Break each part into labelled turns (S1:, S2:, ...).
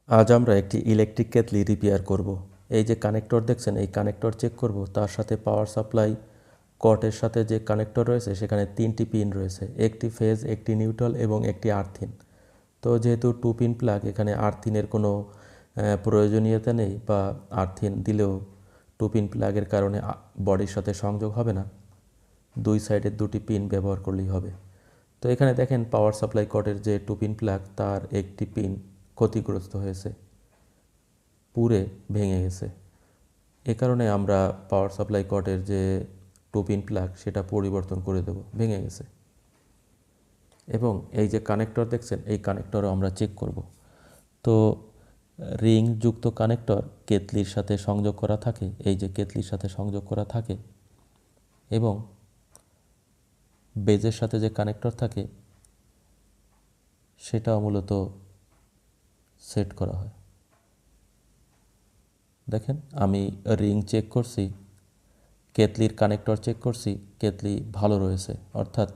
S1: আজ আমরা একটি ইলেকট্রিক কেটলি রিপেয়ার করব। এই যে কানেক্টর দেখছেন, এই কানেক্টর চেক করব। তার সাথে পাওয়ার সাপ্লাই কটের সাথে যে কানেক্টর রয়েছে সেখানে 3টি পিন রয়েছে, একটি ফেজ, একটি নিউট্রাল এবং একটি আর্থিন। তো যেহেতু 2 পিন প্লাগ, এখানে আর্থিনের কোনো প্রয়োজনীয়তা নেই, বা আর্থিন দিলেও 2 পিন প্লাগের কারণে বডির সাথে সংযোগ হবে না। দুই সাইডের 2টি পিন ব্যবহার করলেই হবে। তো এখানে দেখেন পাওয়ার সাপ্লাই কটের যে 2 পিন প্লাগ, তার একটি পিন ক্ষতিগ্রস্ত হয়েছে, পুড়ে ভেঙে গেছে। এ কারণে আমরা পাওয়ার সাপ্লাই কটের যে 2 পিন প্লাগ সেটা পরিবর্তন করে দেব, ভেঙে গেছে। এবং এই যে কানেক্টর দেখছেন, এই কানেক্টরও আমরা চেক করব। তো রিং যুক্ত কানেক্টর কেতলির সাথে সংযোগ করা থাকে, এই যে কেতলির সাথে সংযোগ করা থাকে, এবং বেজের সাথে যে কানেক্টর থাকে সেটাও মূলত সেট করা হয়। দেখেন আমি রিং চেক করছি, কেতলির কানেক্টর চেক করছি, কেতলি ভালো রয়েছে, অর্থাৎ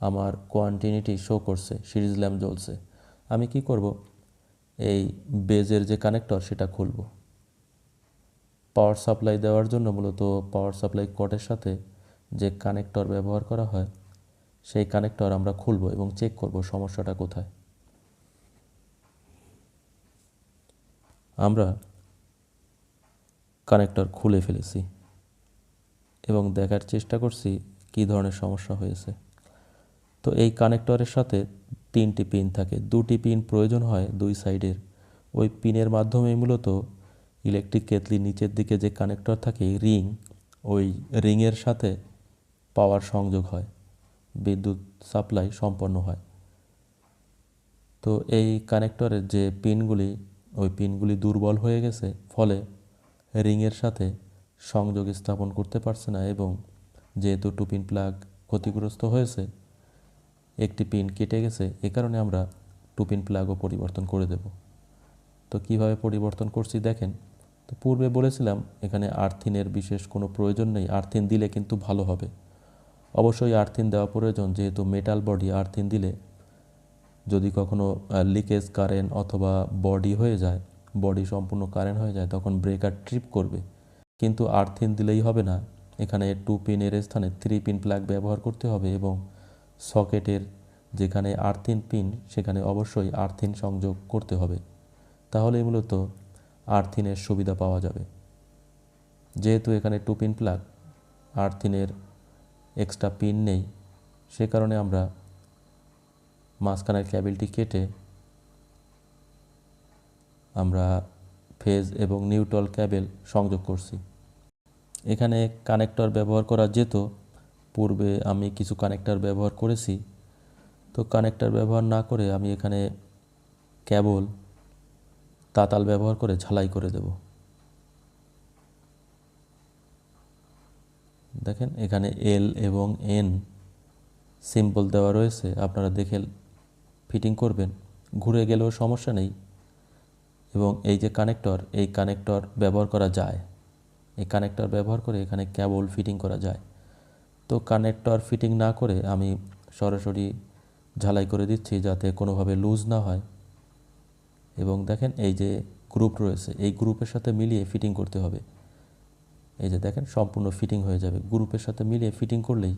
S1: আমার কোয়ান্টিটি শো করছে, সিরিজ ল্যাম্প জ্বলছে। আমি কি করব, এই বেজের যে কানেক্টর সেটা খুলব। পাওয়ার সাপ্লাই দেওয়ার জন্য মূলত পাওয়ার সাপ্লাই কটের সাথে যে কানেক্টর ব্যবহার করা হয় সেই কানেক্টর আমরা খুলব এবং চেক করব সমস্যাটা কোথায়। আমরা কানেক্টর খুলে ফেলেছি এবং দেখার চেষ্টা করছি কী ধরনের সমস্যা হয়েছে। তো এই কানেক্টরের সাথে 3টি পিন থাকে, 2টি পিন প্রয়োজন হয় দুই সাইডের। ওই পিনের মাধ্যমেই মূলত ইলেকট্রিক কেতলির নিচের দিকে যে কানেক্টর থাকে রিং, ওই রিংয়ের সাথে পাওয়ার সংযোগ হয়, বিদ্যুৎ সাপ্লাই সম্পন্ন হয়। তো এই কানেক্টরের যে পিনগুলি, ওই পিনগুলি দুর্বল হয়ে গেছে, ফলে রিংয়ের সাথে সংযোগ স্থাপন করতে পারছে না, এবং যেহেতু 2 পিন প্লাগ ক্ষতিগ্রস্ত হয়েছে, একটি পিন কেটে গেছে, এ কারণে আমরা 2 পিন প্লাগও পরিবর্তন করে দেব। তো কিভাবে পরিবর্তন করছি দেখেন। তো পূর্বে বলেছিলাম এখানে আর্থিনের বিশেষ কোনো প্রয়োজন নেই, আর্থিন দিলে কিন্তু ভালো হবে। অবশ্যই আর্থিন দেওয়া প্রয়োজন, যেহেতু মেটাল বডি, আর্থিন দিলে যদি কখনো লিকেজ কারেন্ট অথবা বডি হয়ে যায়, বডি সম্পূর্ণ কারেন্ট হয়ে যায়, তখন ব্রেকার ট্রিপ করবে। কিন্তু আর্থিন দিলেই হবে না, এখানে 2 পিনের স্থানে 3 পিন প্লাগ ব্যবহার করতে হবে, এবং সকেটের যেখানে আর্থিন পিন সেখানে অবশ্যই আর্থিন সংযোগ করতে হবে, তাহলেই মূলত আর্থিনের সুবিধা পাওয়া যাবে। যেহেতু এখানে 2 পিন প্লাগ, আর্থিনের এক্সট্রা পিন নেই, সে কারণে আমরা মাঝখানের ক্যাবেলটি কেটে আমরা ফেজ এবং নিউট্রাল ক্যাবেল সংযোগ করছি। এখানে কানেক্টর ব্যবহার করা যেত, পূর্বে আমি কিছু কানেক্টর ব্যবহার করেছি। তো কানেক্টর ব্যবহার না করে আমি এখানে কেবল তাতাল ব্যবহার করে ঝালাই করে দেব। দেখেন এখানে এল এবং এন সিম্বল দেওয়া রয়েছে, আপনারা দেখে ফিটিং করবেন, ঘুরে গেলেও সমস্যা নেই। এবং এই যে কানেক্টর, এই কানেক্টর ব্যবহার করা যায়, এই কানেক্টর ব্যবহার করে এখানে কেবল ফিটিং করা যায়। তো কানেক্টর ফিটিং না করে আমি সরাসরি ঝালাই করে দিচ্ছি, যাতে কোনোভাবে লুজ না হয়। এবং দেখেন এই যে গ্রুপ রয়েছে, এই গ্রুপের সাথে মিলিয়ে ফিটিং করতে হবে। এই যে দেখেন সম্পূর্ণ ফিটিং হয়ে যাবে, গ্রুপের সাথে মিলিয়ে ফিটিং করলেই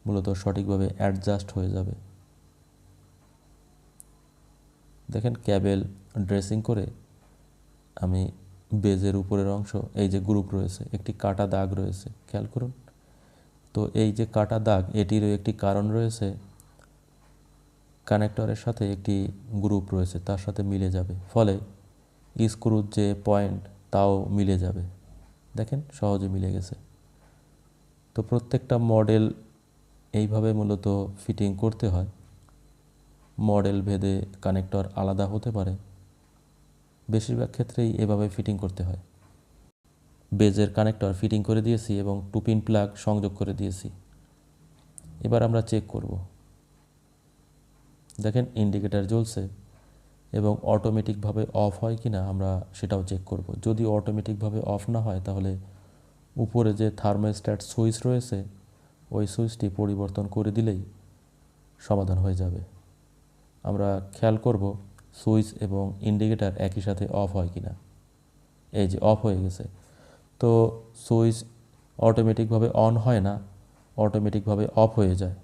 S1: মূলত সঠিকভাবে অ্যাডজাস্ট হয়ে যাবে। দেখেন ক্যাবেল ড্রেসিং করে আমি বেজের উপরের অংশ, এই যে গ্রুপ রয়েছে, একটি কাটা দাগ রয়েছে, খেয়াল করুন। তো এই যে কাটা দাগ, এটিরও একটি কারণ রয়েছে, কানেক্টরের সাথে একটি গ্রুপ রয়েছে, তার সাথে মিলে যাবে, ফলে স্ক্রুর যে পয়েন্ট তাও মিলে যাবে। দেখেন সহজে মিলে গেছে। তো প্রত্যেকটা মডেল এইভাবে মূলত ফিটিং করতে হয়, মডেল ভেদে কানেক্টর আলাদা হতে পারে, বেশিরভাগ ক্ষেত্রেই এভাবে ফিটিং করতে হয়। বেজের কানেক্টর ফিটিং করে দিয়েছি এবং 2 পিন প্লাগ সংযোগ করে দিয়েছি। এবার আমরা চেক করব। দেখেন ইন্ডিকেটর জ্বলছে, এবং অটোমেটিকভাবে অফ হয় কিনা আমরা সেটাও চেক করব। যদি অটোমেটিকভাবে অফ না হয়, তাহলে উপরে যে থার্মোস্ট্যাট সুইচ রয়েছে, ওই সুইচটি পরিবর্তন করে দিলেই সমাধান হয়ে যাবে। আমরা খেয়াল করব সুইচ এবং ইন্ডিকেটার একই সাথে অফ হয় কিনা। এই যে অফ হয়ে গেছে। তো সুইচ অটোমেটিকভাবে অন হয় না, অটোমেটিকভাবে অফ হয়ে যায়।